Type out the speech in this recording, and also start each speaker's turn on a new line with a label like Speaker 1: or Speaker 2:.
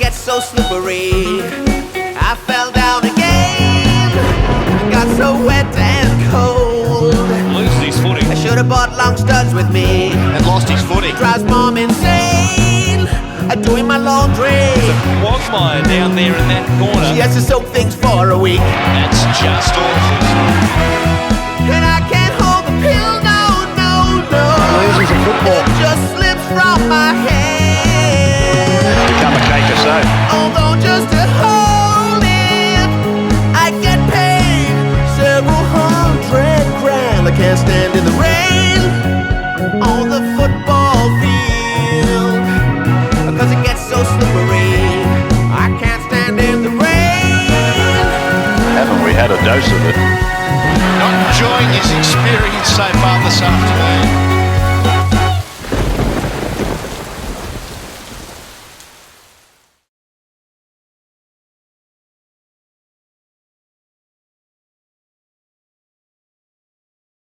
Speaker 1: gets so slippery. I fell down again, got so wet and cold.
Speaker 2: Loses his footing.
Speaker 1: I should have bought long studs with me.
Speaker 2: And lost his footing.
Speaker 1: Drives mom insane, doing my laundry.
Speaker 2: There's a quagmire down there in that corner.
Speaker 1: She has to soak things for a week.
Speaker 2: That's just awful.
Speaker 1: And I can't hold the pill, no, no, no.
Speaker 3: Loses a football.
Speaker 1: It just slips from my hand.
Speaker 3: Become a cake of soap.
Speaker 1: Although just to hold it, I get paid several $100,000. I can't stand in the rain on the football field, because it gets so slippery. I can't stand in the rain.
Speaker 3: Haven't we had a dose of it?
Speaker 2: Not enjoying his experience so far this afternoon.